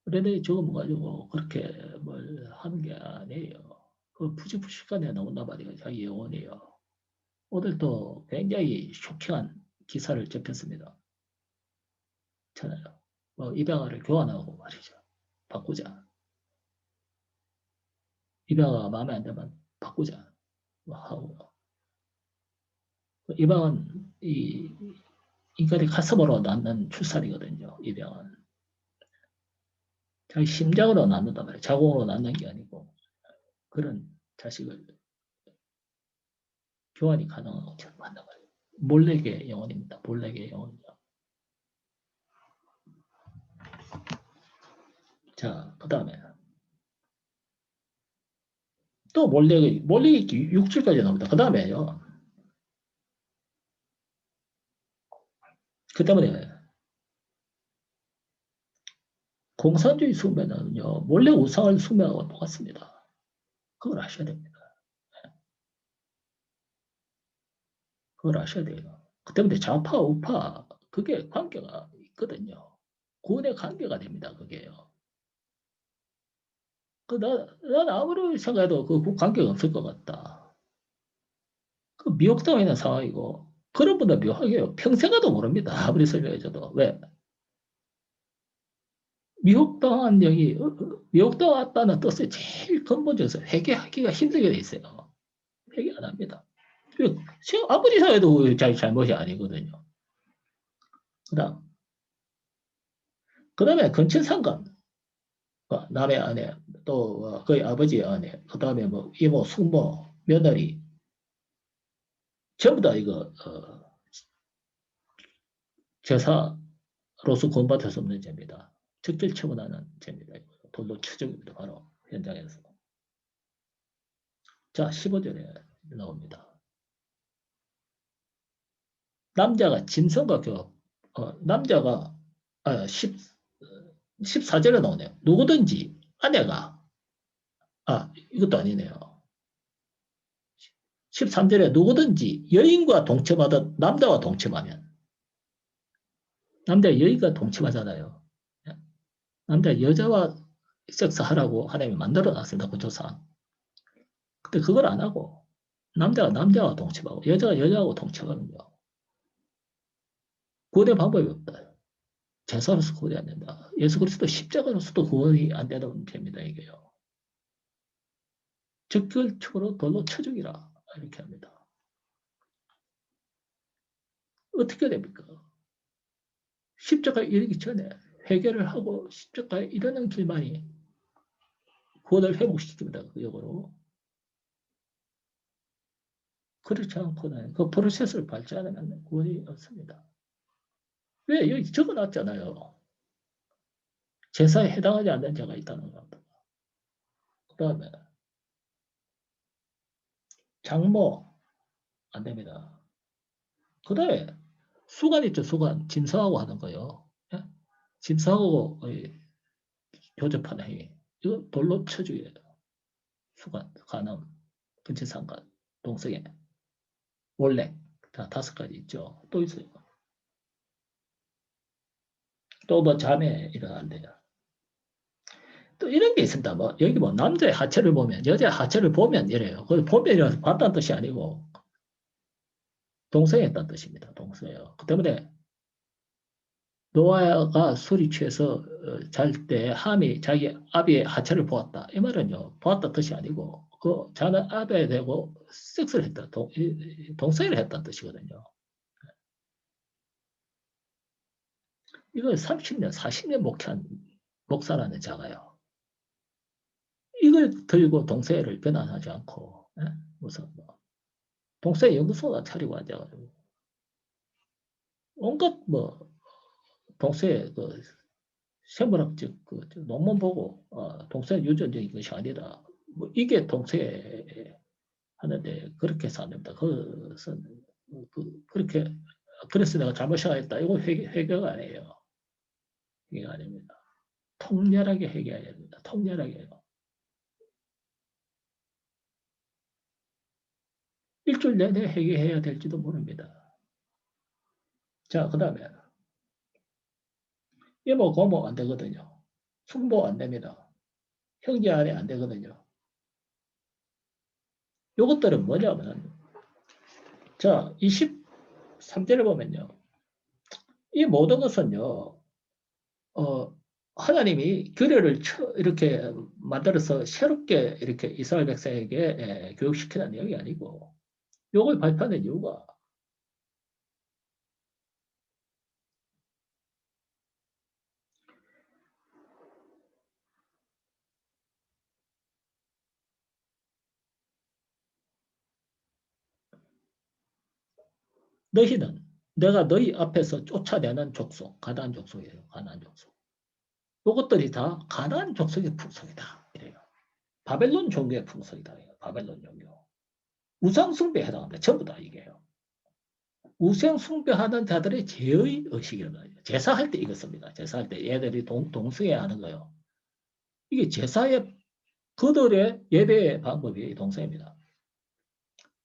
Speaker 1: 애들이 죽음 가지고 그렇게 뭘 하는 게 아니에요. 그 푸시푸시간에 나온단 말이에요. 자기 영혼이요. 오늘도 굉장히 쇼킹한 기사를 접했습니다.잖아요. 입양아를 교환하고 말이죠. 바꾸자. 입양아가 마음에 안 들면 바꾸자. 하고. 입양은 이 인간의 가슴으로 낳는 출산이거든요. 이 병은. 자기 심장으로 낳는단 말이에요. 자궁으로 낳는 게 아니고 그런 자식을 교환이 가능하고 한단 말이에요. 몰래의 영혼입니다. 몰래의 영혼이요. 자, 그 다음에 또 몰래의 6줄까지 나옵니다. 그 다음에요. 그 때문에 공산주의 수면은요, 몰래 우상을 수면하고 똑같습니다. 그걸 아셔야 됩니다. 그걸 아셔야 돼요. 그 때문에 좌파, 우파, 그게 관계가 있거든요. 구원의 관계가 됩니다. 그게요. 난 아무리 생각해도 그 관계가 없을 것 같다. 그 미혹당에 있는 상황이고, 그런 분들 묘하게요. 평생 가도 모릅니다. 아무리 설명해줘도. 왜? 미혹당한 영이, 미혹당했다는 뜻의 제일 근본적에서 회개하기가 힘들게 돼 있어요. 회개 안 합니다. 아무리 생각해도 자기 잘못이 아니거든요. 그 다음에 근친상간, 남의 아내, 또 그의 아버지의 아내, 그 다음에 뭐 이모, 숙모, 며느리, 전부 다 이거 제사로서 구원받을 수 없는 죄입니다. 적절 처분하는 죄입니다. 돌로 추적입니다. 바로 현장에서. 자, 15절에 나옵니다. 남자가 짐승과 남자가 14절에 나오네요. 누구든지 아내가 이것도 아니네요. 13절에 누구든지 여인과 동침하듯 남자와 동침하면 남자 여인과 동침하잖아요. 남자 여자와 섹스하라고 하나님이 만들어 놨습니다. 구조상. 근데 그걸 안 하고 남자가 남자와 동침하고 여자가 여자하고 동침하면요. 구원의 방법이 없다. 제사로서 구원이 안 된다. 예수 그리스도 십자가로서도 구원이 안 되는 죄입니다. 이게요. 적결축으로 돌로 쳐 죽이라 이렇게 합니다. 어떻게 됩니까? 십자가에 이르기 전에 회개를 하고 십자가에 이르는 길만이 구원을 회복시킵니다. 그 역으로. 그렇지 않고는 그 프로세스를 밟지 않으면 구원이 없습니다. 왜? 여기 적어놨잖아요. 제사에 해당하지 않는 자가 있다는 겁니다. 그 다음에 장모 안 됩니다. 그 다음에 수간 있죠. 수간. 짐승하고 하는 거요. 예? 짐승하고 교접하는 행위. 이거 돌로 쳐주예요. 수간, 간음, 근친상간, 동성애, 원래 다 5가지 있죠. 또 있어요. 또 뭐 잠에 일어난대요. 또 이런 게 있습니다. 뭐 여기 뭐 남자의 하체를 보면 여자의 하체를 보면 이래요. 그 보면이라서 봤다는 뜻이 아니고 동성애했다는 뜻입니다. 동성애요. 그 때문에 노아가 술이 취해서 잘 때 함이 자기 아비의 하체를 보았다. 이 말은요. 보았다 뜻이 아니고 그 자는 아비에 대고 섹스를 했다. 동성애를 했다는 뜻이거든요. 이걸 30년, 40년 목회한 목사라는 자가요. 이걸 들고 동성애를 변환하지 않고 무슨 뭐 동성애 연구소가 차리고 앉아가지고 온갖 뭐 동성애 생물학적 논문 보고 동성애 유전적인 것이 아니라 뭐 이게 동성애 하는데 그렇게 해서 안 됩니다. 그것은 그렇게 그래서 내가 잘못 생각했다. 이거 회개가 아니에요. 회개가 아닙니다. 통렬하게 회개해야 됩니다. 통렬하게요. 일주일 내내 회개해야 될지도 모릅니다. 자, 그 다음에 이모, 고모 안 되거든요. 숙모 안 됩니다. 형제 안에 안 되거든요. 요것들은 뭐냐면 자, 23절을 보면요. 이 모든 것은요. 하나님이 규례를 이렇게 만들어서 새롭게 이렇게 이스라엘 백성에게 교육시키는 내용이 아니고 요걸 발표하는 이유가 너희는 내가 너희 앞에서 쫓아내는 족속, 가나안 족속이에요. 가나안 족속. 이것들이 다 가나안 족속의 풍속이다. 이래요. 바벨론 종교의 풍속이다. 바벨론 종교. 우상 숭배에 해당합니다. 전부 다 이게요. 우상 숭배하는 자들의 제의 의식이거든요. 제사할 때 이거 씁니다. 제사할 때 얘들이 동성애 하는 거요. 이게 제사의 그들의 예배 방법이 동성애입니다.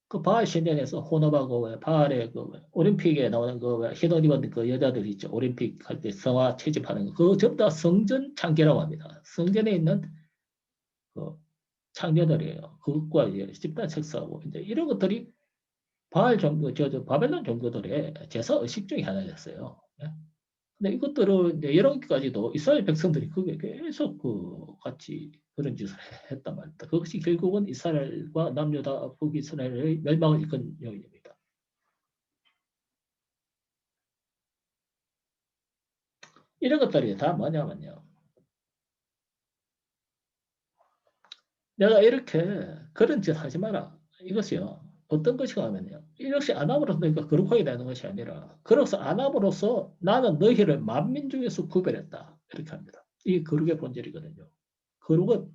Speaker 1: 그 바알 신전에서 혼업하고 바알의 그 올림픽에 나오는 그 흰옷 입은 그 여자들 있죠. 올림픽 할 때 성화 채집하는 거. 그거 전부 다 성전 창기라고 합니다. 성전에 있는 그 창녀들이에요. 그것과 이제 집단 섹스하고 이제 이런 것들이 바알 종교, 바벨론 종교들의 제사 의식 중에 하나였어요. 예? 근데 이것들을 이제 여러 가지도 이스라엘 백성들이 그게 계속 그 같이 그런 짓을 했단 말입니다. 그것이 결국은 이스라엘과 남유다 북이스라엘의 멸망을 이끈 요인입니다. 이런 것들이 다 뭐냐면요. 내가 이렇게 그런 짓 하지 마라. 이것이요. 어떤 것이가 하면요. 이렇게 안 함으로써 너희가 거룩하게 되는 것이 아니라 그래서 안 함으로써 나는 너희를 만민 중에서 구별했다. 이렇게 합니다. 이게 거룩의 본질이거든요. 거룩은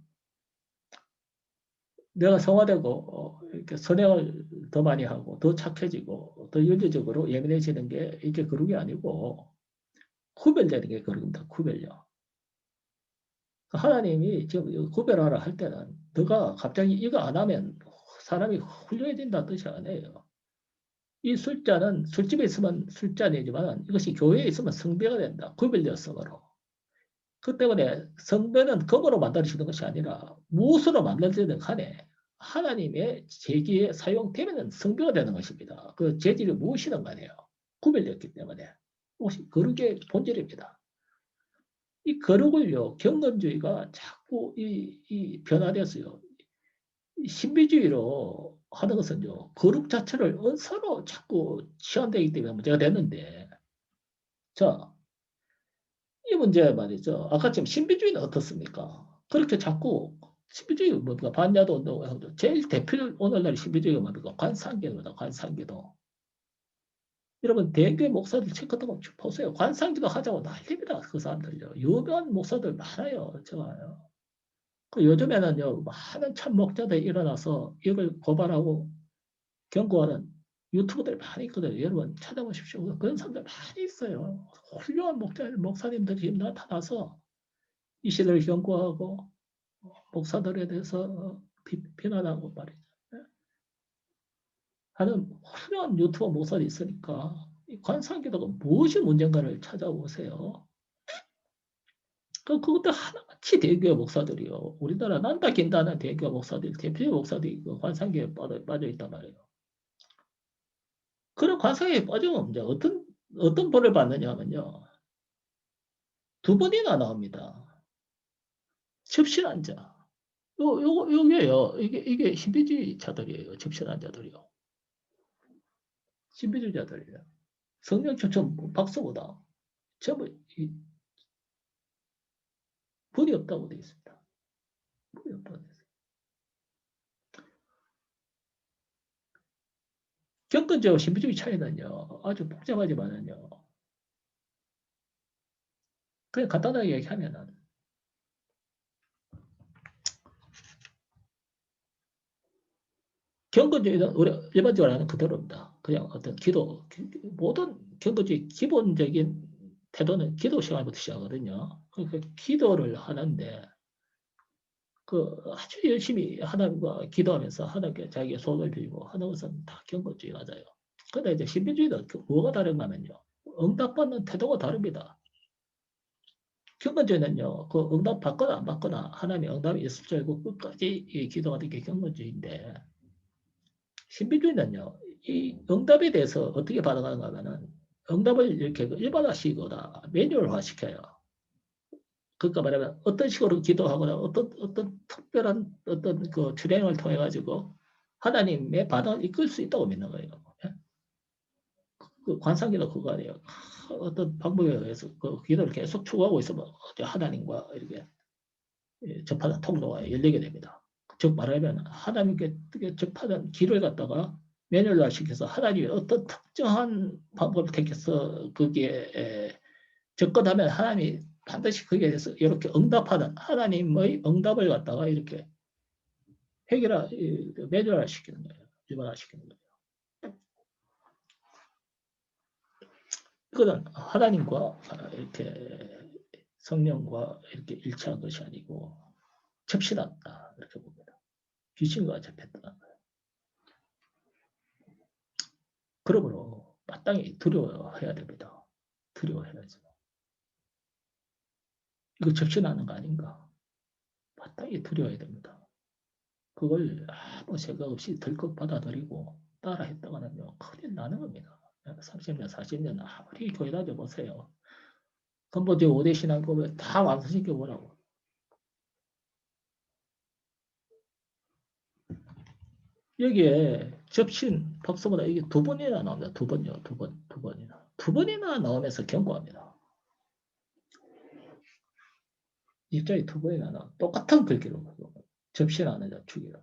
Speaker 1: 내가 성화되고 이렇게 선행을 더 많이 하고 더 착해지고 더 윤리적으로 예민해지는 게 이게 거룩이 아니고 구별되는 게 거룩입니다. 구별요. 하나님이 지금 구별하라 할 때는 너가 갑자기 이거 안 하면 사람이 훌륭해진다는 뜻이 아니에요. 이 술자는 술집에 있으면 술잔이지만 이것이 교회에 있으면 성배가 된다. 구별되었으므로. 그 때문에 성배는 검으로 만들어지는 것이 아니라 무엇으로 만들어지든 간에 하나님의 재기에 사용되면 성배가 되는 것입니다. 그 재질이 무엇이든 간에요. 구별되었기 때문에. 그것이 거룩의 본질입니다. 이 거룩을요, 경건주의가 자꾸 변화되었어요. 신비주의로 하는 것은요, 거룩 자체를 서로 자꾸 치환되기 때문에 문제가 됐는데, 자, 이 문제 말이죠. 아까 지금 신비주의는 어떻습니까? 그렇게 자꾸 신비주의 뭡니까? 반야도 운동을 하고 제일 대표 오늘날 신비주의가 뭡니까? 관상기도입니다. 관상기도. 여러분 대개 목사들 책 같은 거 보세요. 관상기도 하자고 난립니다. 그 사람들요. 유명한 목사들 많아요. 제가요. 그 요즘에는요 많은 참 목자들이 일어나서 이걸 고발하고 경고하는 유튜브들 많이 있거든요. 여러분 찾아보십시오. 그런 사람들 많이 있어요. 훌륭한 목사님들이 지금 나타나서 이 시대를 경고하고 목사들에 대해서 비난하고 말이죠. 하는 훌륭한 유튜버 목사들이 있으니까 관상기도가 무엇이 문제인가를 찾아보세요. 그것도 하나같이 대교회 목사들이요. 우리나라 난다 긴다는 대교회 목사들, 대표 목사들이 그 관상기에 빠져 있단 말이에요. 그런 관상기에 빠지면 이제 어떤 벌을 받느냐 하면요. 두 번이나 나옵니다. 접신한 자. 요게요. 이게 신비주의자들이에요. 접신한 자들이요. 신비주의자들이에요. 성령 추천 박수보다 전부 분이 없다고 되어 있습니다. 분이 없다고 되어 있습니다. 경건주의와 신비주의 차이는요. 아주 복잡하지만은요. 그냥 간단하게 얘기하면은 경건주의는 우리 일반적으로 하는 그대로입니다. 그냥 어떤 기도, 모든 경건주의 기본적인 태도는 기도 시간부터 시작하거든요. 그러니까 기도를 하는데 그 아주 열심히 하나님과 기도하면서 하나님께 자기의 소원을 빌고 하는 것은 다 경건주의 맞아요. 근데 이제 신비주의는 뭐가 다른가 하면요. 응답받는 태도가 다릅니다. 경건주의는요, 그 응답 받거나 안 받거나 하나님의 응답이 있을 줄 알고 끝까지 기도하는 게 경건주의인데, 신비주의는요, 이 응답에 대해서 어떻게 반응하는가 하면은, 응답을 이렇게 일반화시키거나 매뉴얼화 시켜요. 그러니까 말하면 어떤 식으로 기도하거나 어떤 특별한 어떤 그 주행을 통해 가지고 하나님의 반응을 이끌 수 있다고 믿는 거예요. 예? 그 관상기도 그거 아니에요. 어떤 방법에 의해서 그 기도를 계속 추구하고 있으면 하나님과 이렇게 접하는 통로가 열리게 됩니다. 즉 말하면 하나님께 접하는 길을 갖다가 매뉴얼화 시켜서 하나님이 어떤 특정한 방법을 택해서 거기에 접근하면 하나님이 반드시 거기에 대해서 이렇게 응답하는 하나님의 응답을 갖다가 이렇게 매뉴얼화 시키는 거예요. 일반화 시키는 거예요. 이거는 하나님과 이렇게 성령과 이렇게 일치한 것이 아니고 접신한다 이렇게 봅니다. 귀신과 접했다. 그러므로 마땅히 두려워해야 됩니다. 두려워해야죠. 이거 접신하는 거 아닌가? 마땅히 두려워해야 됩니다. 그걸 아무 생각 없이 덜컥 받아들이고 따라 했다가는요, 큰일 나는 겁니다. 30년, 40년 아무리 교회 다녀보세요. 근본적 5대 신앙법을 다 완성시켜 보라고. 여기에 접신, 박수보다 이게 두 번이나 나옵니다. 두 번이요. 두 번이나. 두 번이나 나오면서 경고합니다. 입장이 두 번이나 나와. 똑같은 글귀로. 접신하는 자 죽이라.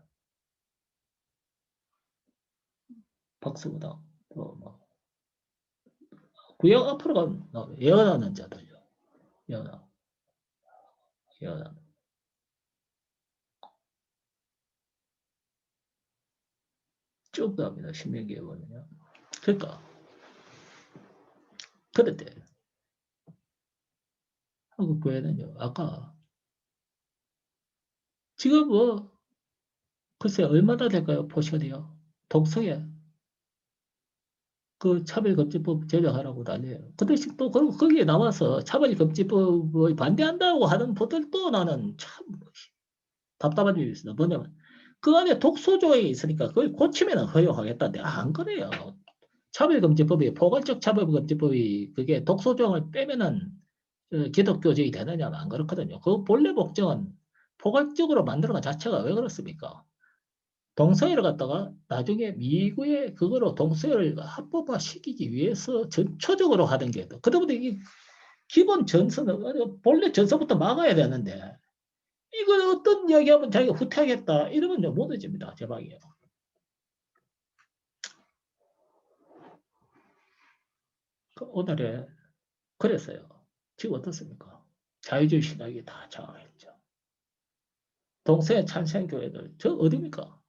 Speaker 1: 박수보다 뭐, 구역 앞으로 나와요. 예언하는 자들요. 예언하는. 쭉 나옵니다. 신명기에 보면요. 그러니까 그랬대. 한국 교회는요. 아까 지금 뭐 글쎄 얼마나 될까요? 보셔야 돼요. 독서에 그 차별금지법 제정하라고 난리예요. 그 대신 또 거기에 나와서 차별금지법을 반대한다고 하는 분들도 나는 참 답답한 일이 있습니다. 뭐냐면 그 안에 독소조항이 있으니까 그걸 고치면 허용하겠다는데 안 그래요. 차별금지법이 포괄적 차별금지법이 그게 독소조항을 빼면은 기독교적이 되느냐면 안 그렇거든요. 그 본래 목적은 포괄적으로 만드는 것 자체가 왜 그렇습니까? 동서애를 갖다가 나중에 미국의 그거로 동서애를 합법화 시키기 위해서 전초적으로 하던 게 그러다 보니 이 기본 전선은 본래 전선부터 막아야 되는데 이걸 어떤 이야기하면 자기가 후퇴하겠다 이러면 못 해집니다. 제방이에요. 오늘에 그랬어요. 지금 어떻습니까? 자유주의 신학이 다 장악했죠. 동서애 찬sen교회들 저 어디입니까?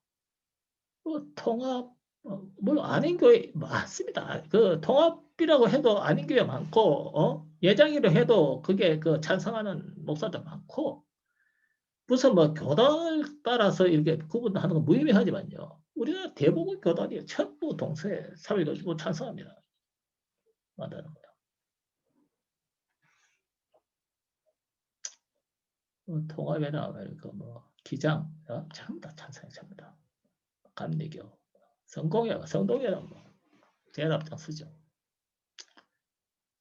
Speaker 1: 통합 뭐 아닌 교회 많습니다. 그 통합이라고 해도 아닌 교회 많고 예장이라 해도 그게 그 찬성하는 목사도 많고 무슨 뭐 교단을 따라서 이렇게 구분하는 건 무의미하지만요. 우리가 대부분 교단이 전부 동서에 사회 가지고 찬성합니다. 맞다는 거다. 통합이나 뭐 기장 전부 다 찬성했습니다. 감리교, 성동회는 뭐 제일 앞장서죠.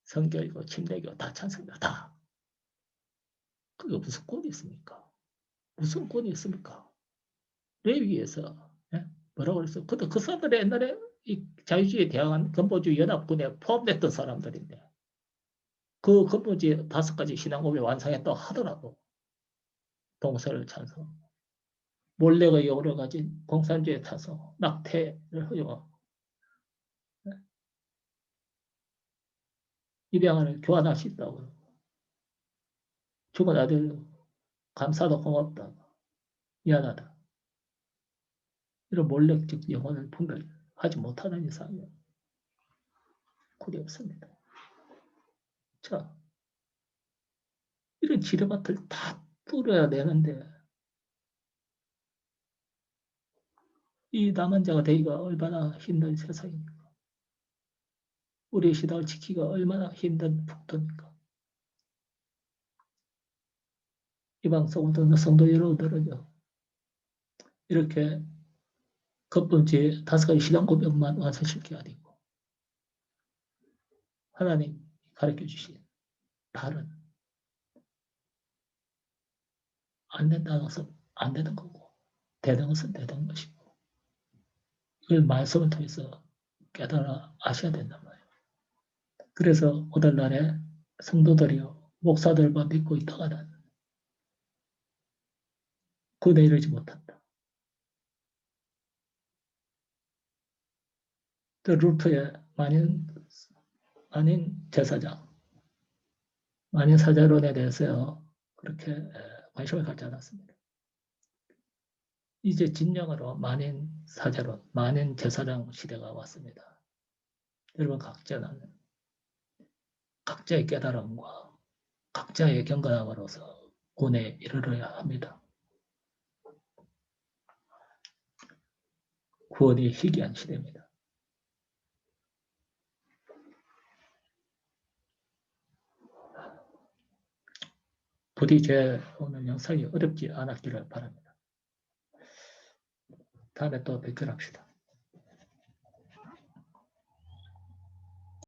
Speaker 1: 성교이고 침례교 다 찬성입니다. 다. 그게 무슨 꼴이 있습니까? 무슨 꼴이 있습니까? 레위기에서 뭐라고 그랬어? 그 사람들이 옛날에 이 자유주의 대항한 건보주의 연합군에 포함됐던 사람들인데 그 건보주의 5가지 신앙고백 완성했다고 하더라도 동서를 찬성, 몰래의 여우를 가진 공산주의 찬성, 낙태를 허용하고 입양을 교환할 수 있다고 죽은 아들 감사도 고맙다 미안하다 이런 몰래적 영혼을 분별하지 못하는 이상은 꼴이 없습니다. 자, 이런 지뢰밭을 다 뚫어야 되는데 이 남한자가 되기가 얼마나 힘든 세상입니까? 우리 시대를 지키기가 얼마나 힘든 북도입니까? 이 방송을 듣는 성도 여러분들은요. 이렇게 겉번째 5가지 신앙 고백만 완성시킬 게 아니고 하나님 가르쳐 주신 다른 안 된다는 것은 안 되는 거고 되는 것은 되는 것이고 이걸 말씀을 통해서 깨달아 아셔야 된단 말이에요. 그래서 오늘날에 성도들이요 목사들만 믿고 있다가는 구원에 이르지 못한다. 루트의 만인 제사장, 만인 사제론에 대해서 그렇게 관심을 갖지 않았습니다. 이제 진정으로 만인 사제론, 만인 제사장 시대가 왔습니다. 여러분 각자는 각자의 깨달음과 각자의 경건함으로서 구원에 이르러야 합니다. 구원이 희귀한 시대입니다. 부디 제 오늘 영상이 어렵지 않았기를 바랍니다. 다음에 또 뵙기로 합시다.